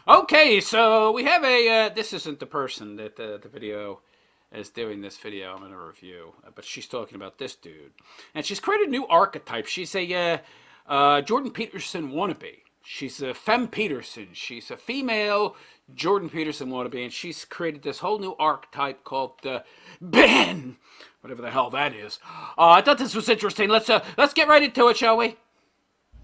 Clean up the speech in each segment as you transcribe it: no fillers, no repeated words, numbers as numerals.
Okay, so we have a. This isn't the person that the video is doing this video. I'm going to review, but she's talking about this dude, and she's created a new archetype. She's a Jordan Peterson wannabe. She's a Femme Peterson. She's a female Jordan Peterson wannabe, and she's created this whole new archetype called Ben, whatever the hell that is. I thought this was interesting. Let's get right into it, shall we?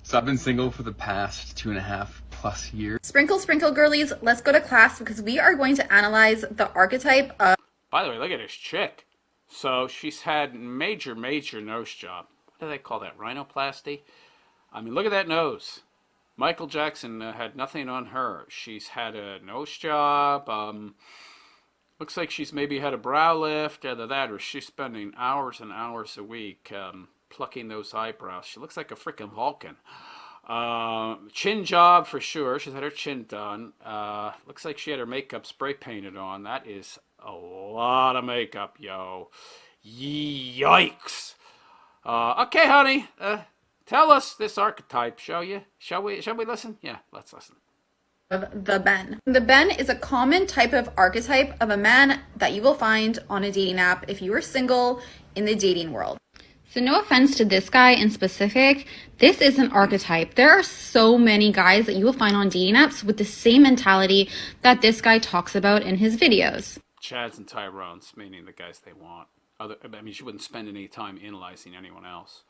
So I've been single for the past 2.5+ years. Sprinkle, sprinkle, girlies, let's go to class because we are going to analyze the archetype of... By the way, look at this chick. So she's had major nose job. What do they call that? Rhinoplasty? I mean, look at that nose. Michael Jackson had nothing on her. She's had a nose job. Looks like she's maybe had a brow lift. Either that or she's spending hours and hours a week plucking those eyebrows. She looks like a freaking Vulcan. Chin job for sure. She's had her chin done. Looks like she had her makeup spray painted on. That is a lot of makeup, yo. Yikes. Okay, honey. Tell us this archetype, shall you? Shall we listen? Yeah, let's listen. the Ben. The Ben is a common type of archetype of a man that you will find on a dating app if you are single in the dating world. So no offense to this guy in specific, this is an archetype. There are so many guys that you will find on dating apps with the same mentality that this guy talks about in his videos. Chads and Tyrones, meaning the guys they want. I mean, she wouldn't spend any time analyzing anyone else.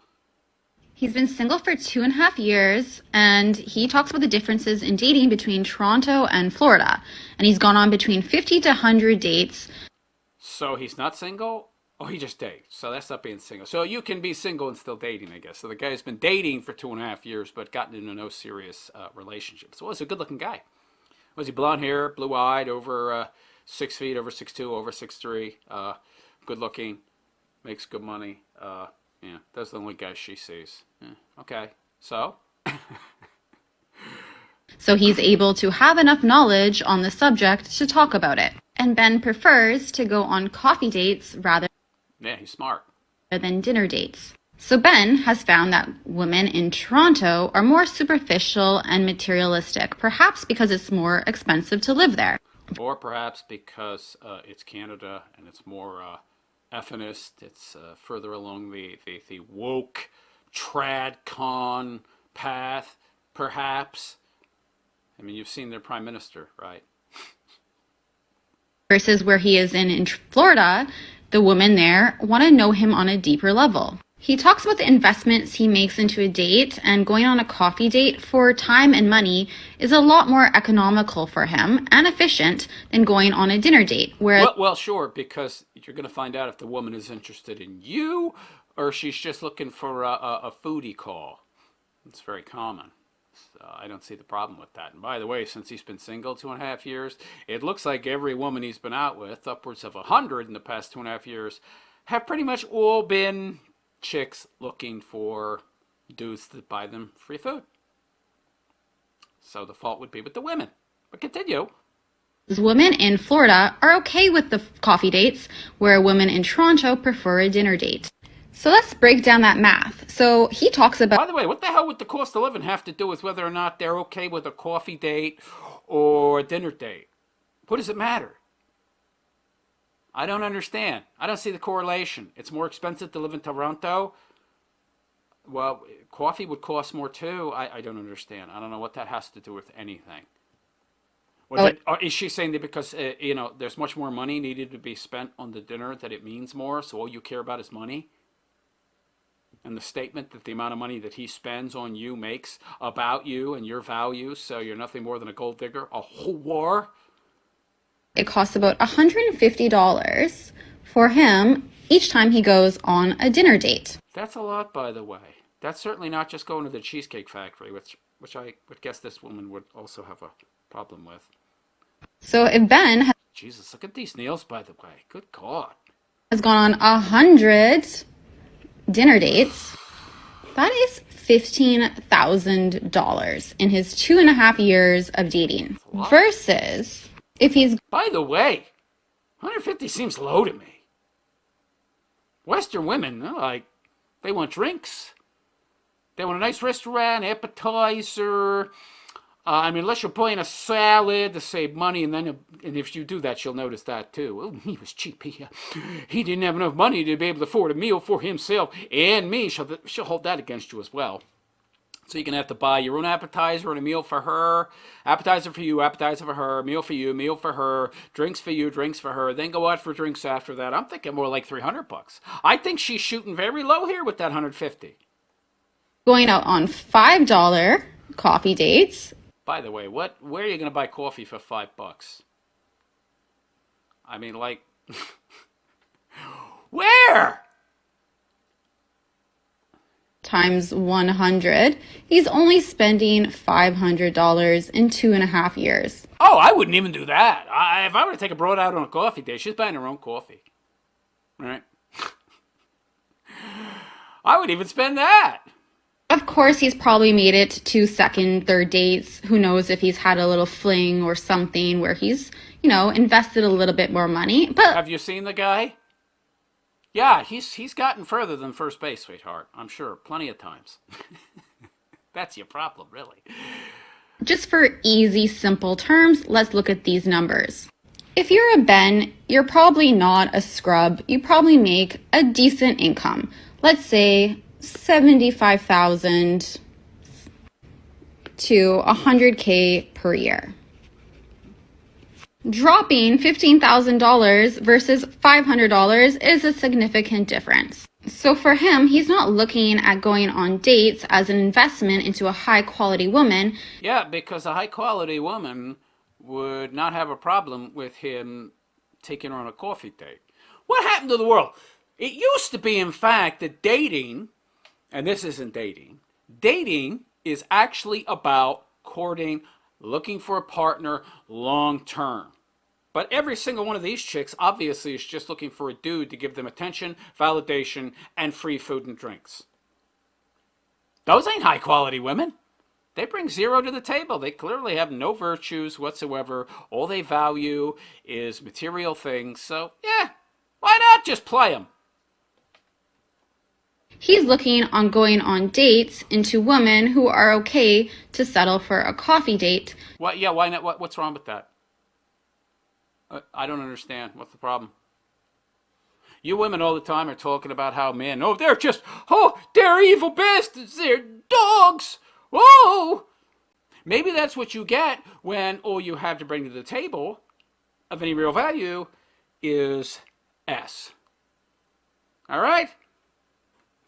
He's been single for 2.5 years, and he talks about the differences in dating between Toronto and Florida. And he's gone on between 50 to 100 dates. So he's not single? Oh, he just dates. So that's not being single. So you can be single and still dating, I guess. So the guy's been dating for 2.5 years, but gotten into no serious relationship. So he's a good-looking guy. Was he blonde hair, blue-eyed, over 6 feet, over 6'2", over 6'3", good-looking, makes good money. Yeah, that's the only guy she sees. Yeah, okay, so? So he's able to have enough knowledge on the subject to talk about it. And Ben prefers to go on coffee dates rather Yeah, he's smart. than dinner dates. So Ben has found that women in Toronto are more superficial and materialistic, perhaps because it's more expensive to live there. Or perhaps because it's Canada and it's more effeminist. It's further along the woke trad con path, perhaps. I mean, you've seen their prime minister, right? Versus where he is in Florida, the women there want to know him on a deeper level. He talks about the investments he makes into a date, and going on a coffee date for time and money is a lot more economical for him and efficient than going on a dinner date. Whereas Well, sure, because you're going to find out if the woman is interested in you or she's just looking for a foodie call. It's very common. So I don't see the problem with that. And by the way, since he's been single 2.5 years, it looks like every woman he's been out with, upwards of 100 in the past 2.5 years, have pretty much all been chicks looking for dudes that buy them free food. So the fault would be with the women. But continue. women in Florida are okay with the coffee dates, where women in Toronto prefer a dinner date. So let's break down that math. So he talks about... By the way, what the hell would the cost of living have to do with whether or not they're okay with a coffee date or a dinner date? What does it matter? I don't understand. I don't see the correlation. It's more expensive to live in Toronto. Well, coffee would cost more too. I don't understand. I don't know what that has to do with anything. Is she saying that because there's much more money needed to be spent on the dinner that it means more, so all you care about is money? And the statement that the amount of money that he spends on you makes about you and your values, so you're nothing more than a gold digger, a whore? It costs about $150 for him each time he goes on a dinner date. That's a lot, by the way. That's certainly not just going to the Cheesecake Factory, which I would guess this woman would also have a problem with. So if Ben Jesus, look at these nails, by the way. Good God. has gone on 100 dinner dates, that is $15,000 in his 2.5 years of dating. Versus if he's... By the way, 150 seems low to me. Western women, they want drinks. They want a nice restaurant, appetizer, I mean, unless you're buying a salad to save money, and if you do that, she'll notice that too. Oh, he was cheap. He didn't have enough money to be able to afford a meal for himself and me. She'll hold that against you as well. So you're going to have to buy your own appetizer and a meal for her. Appetizer for you, appetizer for her, meal for you, meal for her, drinks for you, drinks for her. Then go out for drinks after that. I'm thinking more like $300. I think she's shooting very low here with that 150. Going out on $5 coffee dates. By the way, where are you going to buy coffee for $5? I mean, like, where? Times 100, he's only spending $500 in 2.5 years. Oh, I wouldn't even do that. If I were to take a broad out on a coffee date, she's buying her own coffee. Right? I would even spend that. Of course, he's probably made it to second, third dates. Who knows if he's had a little fling or something where he's, invested a little bit more money. But have you seen the guy? Yeah, he's gotten further than first base, sweetheart. I'm sure, plenty of times. That's your problem, really. Just for easy, simple terms, let's look at these numbers. If you're a Ben, you're probably not a scrub. You probably make a decent income. Let's say $75,000 to $100K per year. Dropping $15,000 versus $500 is a significant difference. So for him, he's not looking at going on dates as an investment into a high-quality woman. Yeah, because a high-quality woman would not have a problem with him taking her on a coffee date. What happened to the world? It used to be, in fact, that dating, and this isn't dating, dating is actually about courting, looking for a partner long term. But every single one of these chicks obviously is just looking for a dude to give them attention, validation, and free food and drinks. Those ain't high quality women. They bring zero to the table. They clearly have no virtues whatsoever. All they value is material things. So, yeah, why not just play them? He's looking on going on dates into women who are okay to settle for a coffee date. What? Yeah, why not? What's wrong with that? I don't understand. What's the problem? You women all the time are talking about how men, they're evil bastards. They're dogs. Oh, maybe that's what you get when all you have to bring to the table of any real value is S. All right?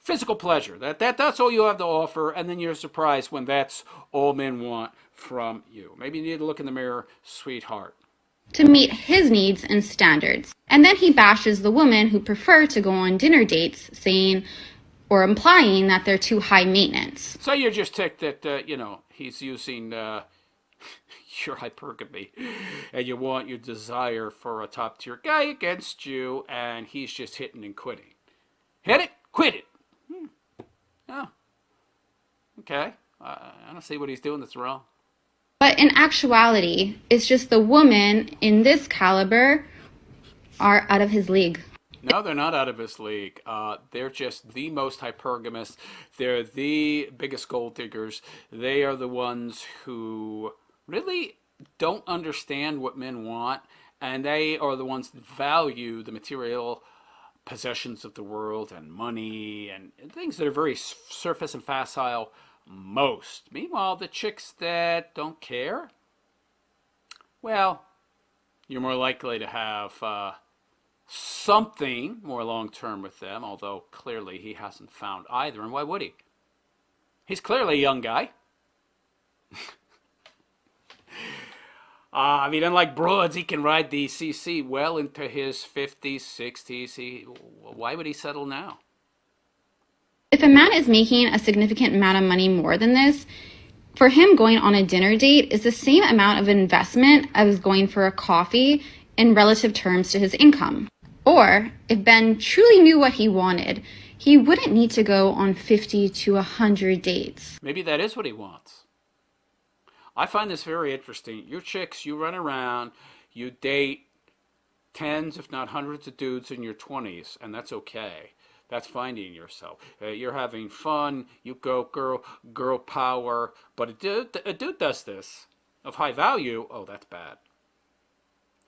Physical pleasure. That's all you have to offer, and then you're surprised when that's all men want from you. Maybe you need to look in the mirror, sweetheart. To meet his needs and standards. And then he bashes the women who prefer to go on dinner dates, saying or implying that they're too high maintenance. So you're just ticked that, he's using your hypergamy, and you want your desire for a top-tier guy against you, and he's just hitting and quitting. Hit it, quit it. Oh, okay. I don't see what he's doing that's wrong. But in actuality, it's just the women in this caliber are out of his league. No, they're not out of his league. They're just the most hypergamous. They're the biggest gold diggers. They are the ones who really don't understand what men want, and they are the ones that value the material possessions of the world and money and things that are very surface and facile most. Meanwhile, the chicks that don't care, well, you're more likely to have something more long-term with them, although clearly he hasn't found either. And why would he? He's clearly a young guy. Unlike broads, he can ride the CC well into his 50s, 60s. Why would he settle now? If a man is making a significant amount of money more than this, for him going on a dinner date is the same amount of investment as going for a coffee in relative terms to his income. Or, if Ben truly knew what he wanted, he wouldn't need to go on 50 to 100 dates. Maybe that is what he wants. I find this very interesting. You chicks, you run around, you date tens, if not hundreds of dudes in your 20s, and that's okay. That's finding yourself. You're having fun. You go, girl power. But a dude does this. of high value, oh, that's bad.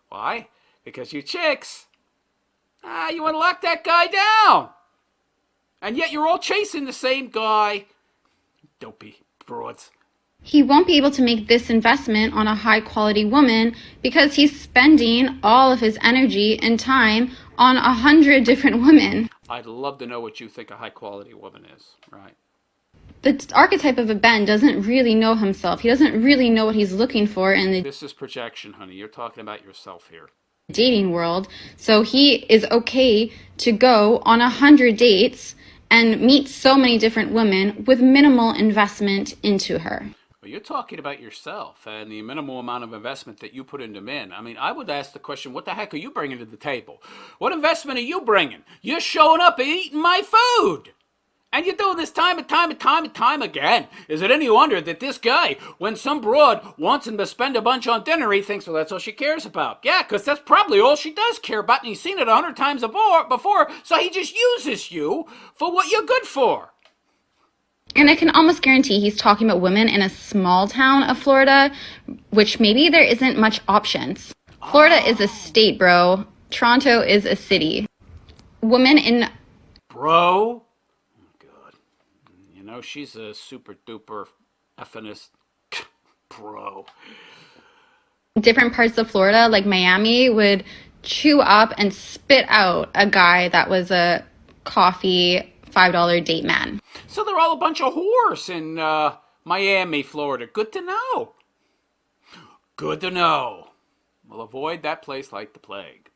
Why? Because you chicks, you want to lock that guy down. And yet you're all chasing the same guy. Dopey broads. He won't be able to make this investment on a high quality woman because he's spending all of his energy and time on 100 different women. I'd love to know what you think a high quality woman is, right? The archetype of a Ben doesn't really know himself. He doesn't really know what he's looking for in the This is projection, honey. You're talking about yourself here. dating world. So he is okay to go on 100 dates and meet so many different women with minimal investment into her. Well, you're talking about yourself and the minimal amount of investment that you put into men. I mean, I would ask the question, what the heck are you bringing to the table? What investment are you bringing? You're showing up and eating my food. And you're doing this time and time again. Is it any wonder that this guy, when some broad wants him to spend a bunch on dinner, he thinks, well, that's all she cares about. Yeah, because that's probably all she does care about, and he's seen it 100 times before, so he just uses you for what you're good for. And I can almost guarantee he's talking about women in a small town of Florida, which maybe there isn't much options. Florida is a state, bro. Toronto is a city. Women in... Bro? You know, she's a super duper effinist bro. different parts of Florida, like Miami, would chew up and spit out a guy that was a coffee $5 date man. So they're all a bunch of whores in Miami, Florida. Good to know. Good to know. We'll avoid that place like the plague.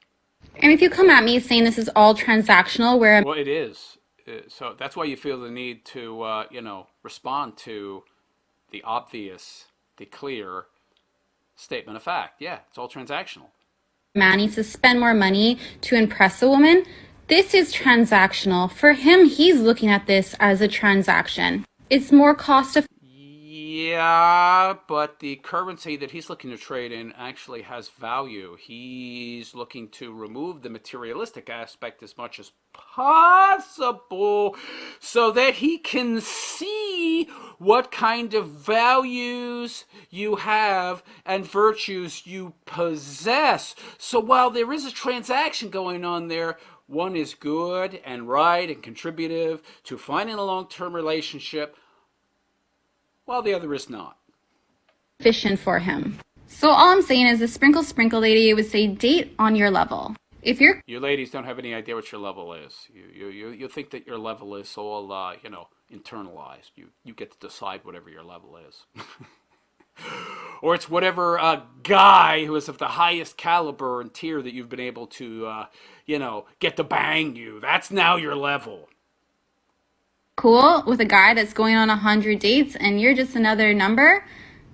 And if you come at me saying this is all transactional, where... Well, it is. So that's why you feel the need to, respond to the obvious, the clear statement of fact. Yeah, it's all transactional. Man needs to spend more money to impress a woman. This is transactional. For him, he's looking at this as a transaction. It's more cost effective. Yeah, but the currency that he's looking to trade in actually has value. He's looking to remove the materialistic aspect as much as possible so that he can see what kind of values you have and virtues you possess. So while there is a transaction going on there, one is good and right and contributive to finding a long-term relationship, while the other is not. Efficient for him. So all I'm saying is the sprinkle lady would say date on your level. If you're... You ladies don't have any idea what your level is. You think that your level is all, internalized. You get to decide whatever your level is. Or it's whatever guy who is of the highest caliber and tier that you've been able to, get to bang you. That's now your level. Cool with a guy that's going on 100 dates and you're just another number,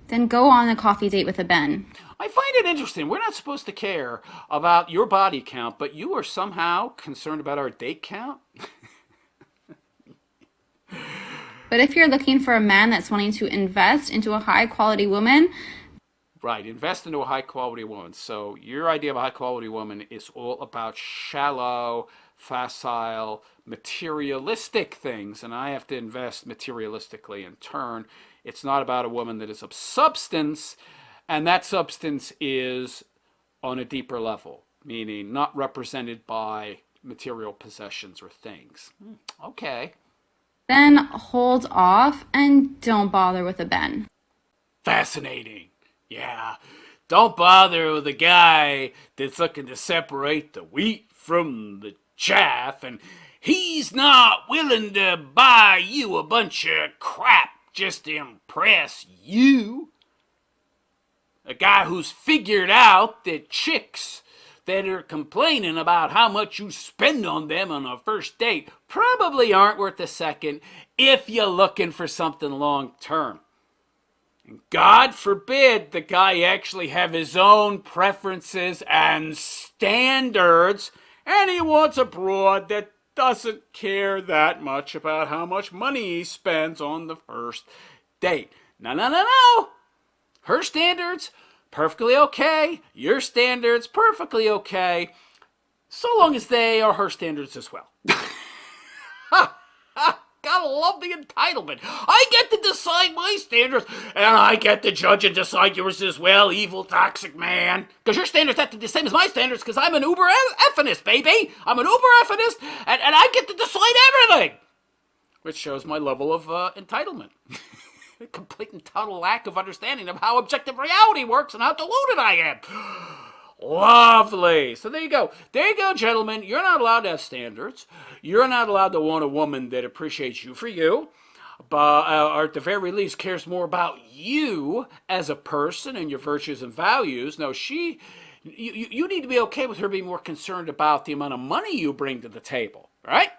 then go on a coffee date with a Ben. I find it interesting. We're not supposed to care about your body count, but you are somehow concerned about our date count? But if you're looking for a man that's wanting to invest into a high quality woman... Right, invest into a high quality woman. So your idea of a high quality woman is all about shallow, facile, materialistic things, and I have to invest materialistically in turn. It's not about a woman that is of substance, and that substance is on a deeper level, meaning not represented by material possessions or things. Okay. Then hold off and don't bother with a Ben. Fascinating. Yeah. Don't bother with a guy that's looking to separate the wheat from the chaff, and he's not willing to buy you a bunch of crap just to impress you. A guy who's figured out that chicks that are complaining about how much you spend on them on a first date probably aren't worth a second if you're looking for something long term. And God forbid the guy actually have his own preferences and standards, and he wants a broad that doesn't care that much about how much money he spends on the first date. No. Her standards, perfectly okay. Your standards, perfectly okay. So long as they are her standards as well. gotta love the entitlement. I get to decide my standards, and I get to judge and decide yours as well, evil, toxic man. Because your standards have to be the same as my standards, because I'm an uber effinist, baby. I'm an uber effinist, and I get to decide everything. Which shows my level of entitlement. A complete and total lack of understanding of how objective reality works and how deluded I am. Lovely. So there you go. There you go, gentlemen. You're not allowed to have standards. You're not allowed to want a woman that appreciates you for you, but, or at the very least cares more about you as a person and your virtues and values. No, you need to be okay with her being more concerned about the amount of money you bring to the table, right?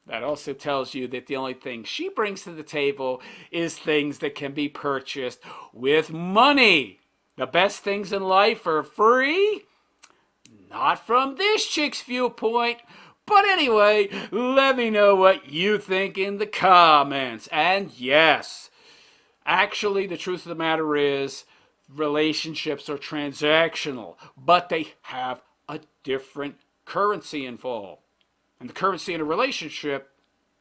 That also tells you that the only thing she brings to the table is things that can be purchased with money. The best things in life are free. Not from this chick's viewpoint. But anyway, let me know what you think in the comments. And yes, actually the truth of the matter is relationships are transactional, but they have a different currency involved. And the currency in a relationship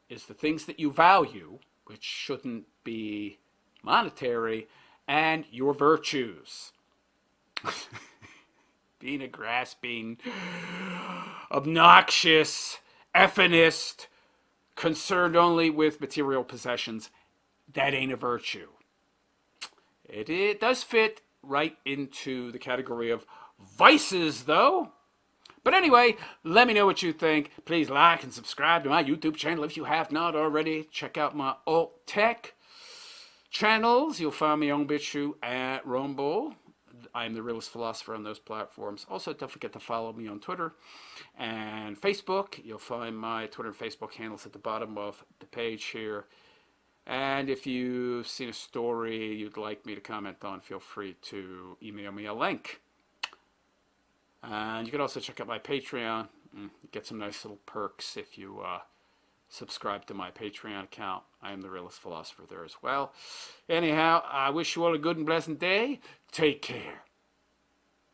is the things that you value, which shouldn't be monetary, and your virtues. Being a grasping, obnoxious, effinist, concerned only with material possessions, that ain't a virtue. It does fit right into the category of vices, though. But anyway, let me know what you think. Please like and subscribe to my YouTube channel if you have not already. Check out my alt tech channels. You'll find me on BitChute at Rumble. I'm the Realist Philosopher on those platforms. Also, don't forget to follow me on Twitter and Facebook. You'll find my Twitter and Facebook handles at the bottom of the page here. And if you've seen a story you'd like me to comment on, feel free to email me a link. And you can also check out my Patreon. Get some nice little perks if you subscribe to my Patreon account. I am the Realist Philosopher there as well. Anyhow, I wish you all a good and pleasant day. Take care.